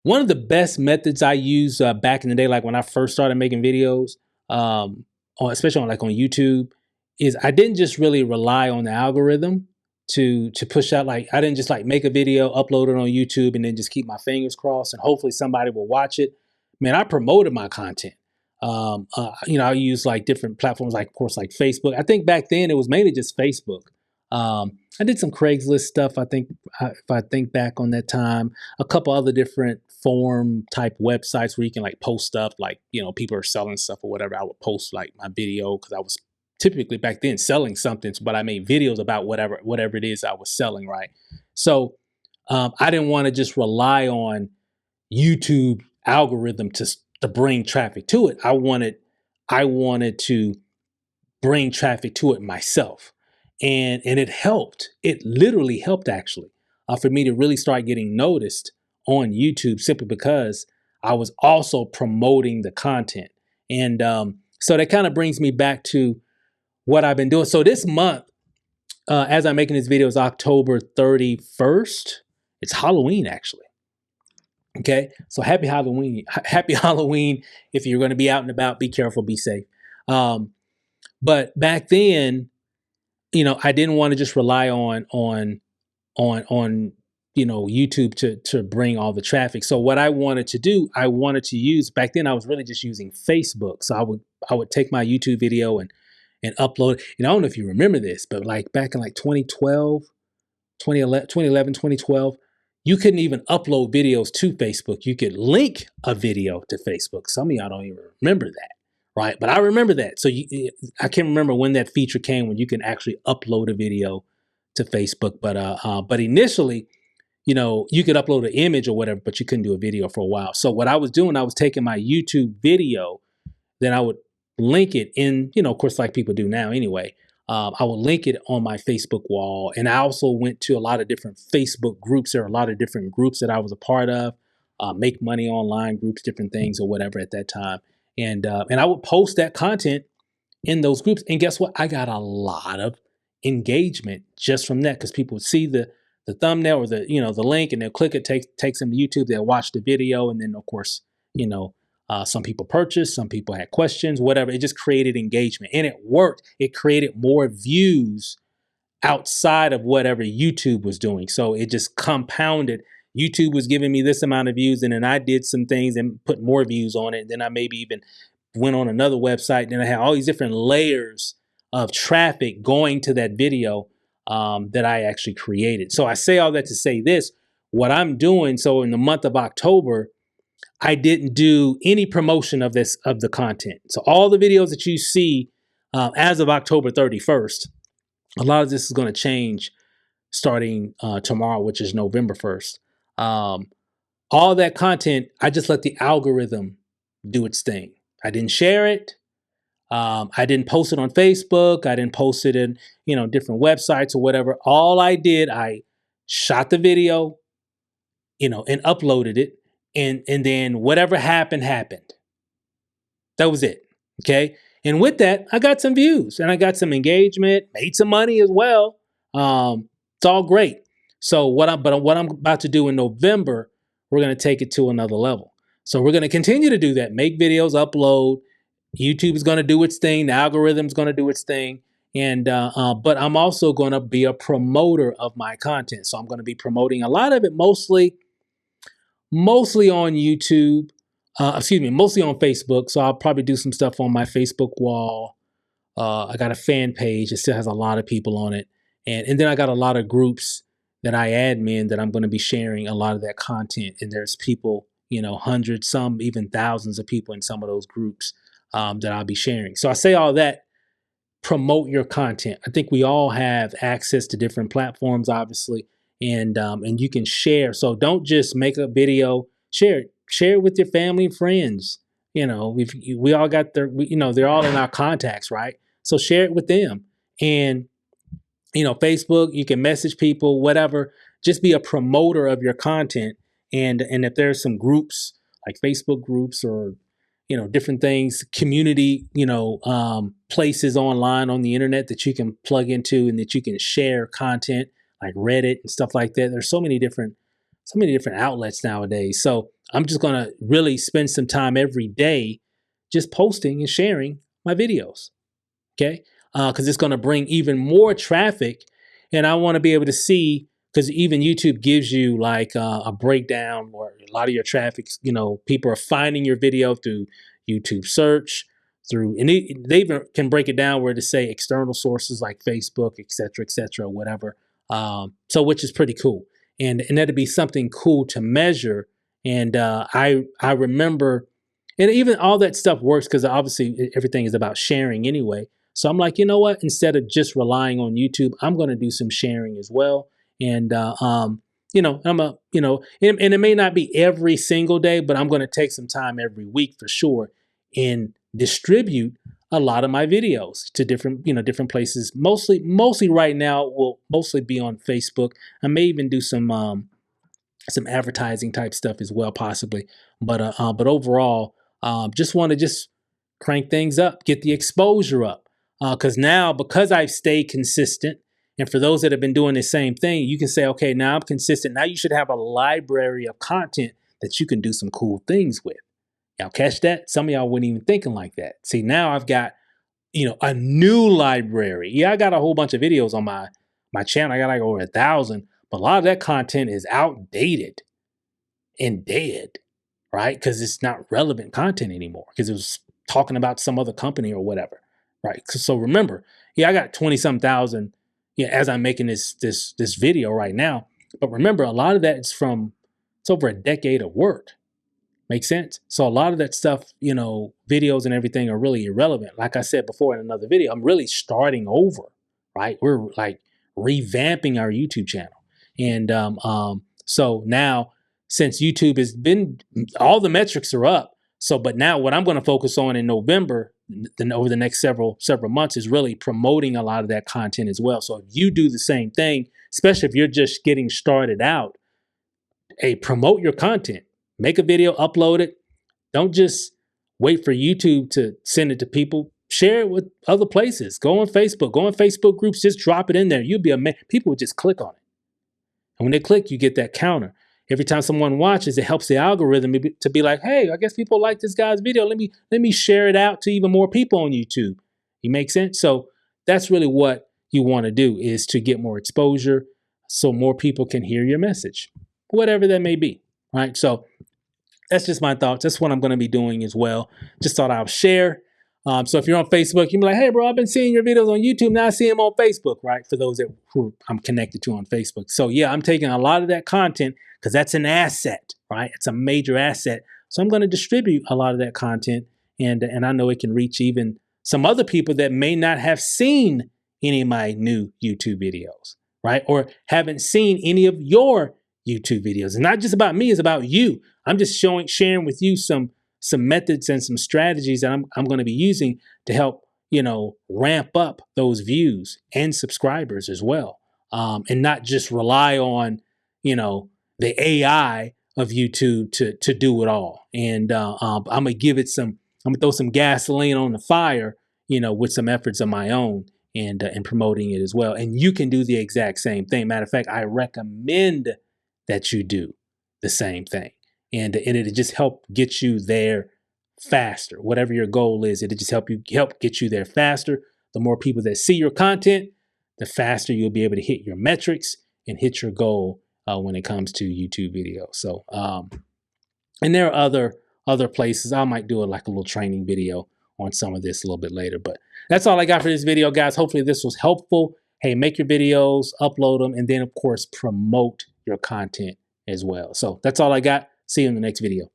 One of the best methods I used back in the day, like when I first started making videos, especially on YouTube, is I didn't just really rely on the algorithm to push out. Like I didn't just like make a video, upload it on YouTube, and then just keep my fingers crossed and hopefully somebody will watch it. Man, I promoted my content. I use like different platforms, like of course, like Facebook. I think back then it was mainly just Facebook. I did some Craigslist stuff. I think if I think back on that time, a couple other different forum type websites where you can like post stuff, like people are selling stuff or whatever. I would post like my video because I was typically back then selling something, but I made videos about whatever it is I was selling, right? So I didn't want to just rely on YouTube algorithm to bring traffic to it. I wanted to bring traffic to it myself, and it helped. It literally helped actually for me to really start getting noticed on YouTube simply because I was also promoting the content, and so that kind of brings me back to what I've been doing. So this month, as I'm making this video, is October 31st. It's Halloween actually. Okay, so happy Halloween! Happy Halloween! If you're going to be out and about, be careful, be safe. Um, but back then, I didn't want to just rely on YouTube to bring all the traffic. So what I wanted to do, I wanted to use back then. I was really just using Facebook. So I would take my YouTube video and upload it. And I don't know if you remember this, but like back in like 2012, 2011, 2012, you couldn't even upload videos to Facebook. You could link a video to Facebook. Some of y'all don't even remember that, right? But I remember that. So I can't remember when that feature came when you can actually upload a video to Facebook. But initially, you could upload an image or whatever, but you couldn't do a video for a while. So what I was doing, I was taking my YouTube video, then I would link it in, of course, like people do now anyway. I would link it on my Facebook wall. And I also went to a lot of different Facebook groups. There are a lot of different groups that I was a part of, make money online groups, different things or whatever at that time. And I would post that content in those groups. And guess what? I got a lot of engagement just from that because people would see the thumbnail or the link and they'll click it, takes them to YouTube. They'll watch the video. And then, of course, some people purchased, some people had questions, whatever. It just created engagement and it worked. It created more views outside of whatever YouTube was doing. So it just compounded. YouTube was giving me this amount of views, and then I did some things and put more views on it. Then I maybe even went on another website. Then I had all these different layers of traffic going to that video that I actually created. So I say all that to say this, what I'm doing. So in the month of October, I didn't do any promotion of the content. So all the videos that you see as of October 31st, a lot of this is going to change starting tomorrow, which is November 1st. All that content, I just let the algorithm do its thing. I didn't share it. I didn't post it on Facebook. I didn't post it in, different websites or whatever. All I did, I shot the video, and uploaded it. And then whatever happened, happened. That was it. Okay. And with that, I got some views and I got some engagement, made some money as well. It's all great. So what I'm about to do in November, we're going to take it to another level. So we're going to continue to do that, make videos, upload. YouTube is going to do its thing. The algorithm is going to do its thing. But I'm also going to be a promoter of my content. So I'm going to be promoting a lot of it, mostly on YouTube. Mostly on Facebook. So I'll probably do some stuff on my Facebook wall. I got a fan page. It still has a lot of people on it. And then I got a lot of groups that I admin that I'm going to be sharing a lot of that content. And there's people, hundreds, some even thousands of people in some of those groups that I'll be sharing. So I say all that, promote your content. I think we all have access to different platforms, obviously, and you can share. So don't just make a video, share it with your family and friends. We all got they're all in our contacts, right? So share it with them. And Facebook, you can message people, whatever. Just be a promoter of your content. And if there's some groups like Facebook groups or different things, community, places online on the internet that you can plug into and that you can share content like Reddit and stuff like that. There's so many different outlets nowadays. So I'm just going to really spend some time every day just posting and sharing my videos. Okay. Because it's going to bring even more traffic. And I want to be able to see, because even YouTube gives you like a breakdown where a lot of your traffic, people are finding your video through YouTube search, and they even can break it down where to say external sources like Facebook, et cetera, whatever. So which is pretty cool. And that'd be something cool to measure. And I remember, and even all that stuff works because obviously everything is about sharing anyway. So I'm like, you know what? Instead of just relying on YouTube, I'm going to do some sharing as well. And and it may not be every single day, but I'm going to take some time every week for sure and distribute a lot of my videos to different places. Mostly right now will mostly be on Facebook. I may even do some advertising type stuff as well, possibly. But overall, just want to just crank things up, get the exposure up. Because I've stayed consistent, and for those that have been doing the same thing, you can say, okay, now I'm consistent. Now you should have a library of content that you can do some cool things with. Y'all catch that? Some of y'all weren't even thinking like that. See, now I've got a new library. Yeah, I got a whole bunch of videos on my channel. I got like over 1,000, but a lot of that content is outdated and dead, right? Because it's not relevant content anymore because it was talking about some other company or whatever, right? So remember, yeah, I got 20 some thousand, as I'm making this video right now. But remember, a lot of that is it's over a decade of work. Make sense? So a lot of that stuff, videos and everything are really irrelevant. Like I said before in another video, I'm really starting over, right? We're like revamping our YouTube channel. And so now, since YouTube has been, all the metrics are up. So, but now what I'm going to focus on in November, then over the next several months, is really promoting a lot of that content as well. So if you do the same thing, especially if you're just getting started out, hey, promote your content. Make a video, upload it. Don't just wait for YouTube to send it to people. Share it with other places. Go on Facebook groups, just drop it in there. You'll be amazed. People will just click on it. And when they click, you get that counter. Every time someone watches, it helps the algorithm to be like, hey, I guess people like this guy's video. Let me share it out to even more people on YouTube. You make sense? So that's really what you want to do, is to get more exposure so more people can hear your message, whatever that may be, right? So that's just my thoughts. That's what I'm going to be doing as well. Just thought I'll share. So if you're on Facebook, you'll be like, hey, bro, I've been seeing your videos on YouTube. Now I see them on Facebook, right? For those who I'm connected to on Facebook. So yeah, I'm taking a lot of that content because that's an asset, right? It's a major asset. So I'm going to distribute a lot of that content. And I know it can reach even some other people that may not have seen any of my new YouTube videos, right? Or haven't seen any of your YouTube videos. It's not just about me, it's about you. I'm just sharing with you some methods and some strategies that I'm going to be using to help, ramp up those views and subscribers as well. And not just rely on, the AI of YouTube to do it all. And I'm gonna throw some gasoline on the fire, with some efforts of my own and promoting it as well. And you can do the exact same thing. Matter of fact, I recommend that you do the same thing. And it'll just help get you there faster. Whatever your goal is, it'll just help get you there faster. The more people that see your content, the faster you'll be able to hit your metrics and hit your goal when it comes to YouTube videos. So, and there are other places. I might do like a little training video on some of this a little bit later. But that's all I got for this video, guys. Hopefully this was helpful. Hey, make your videos, upload them, and then of course promote your content as well. So that's all I got. See you in the next video.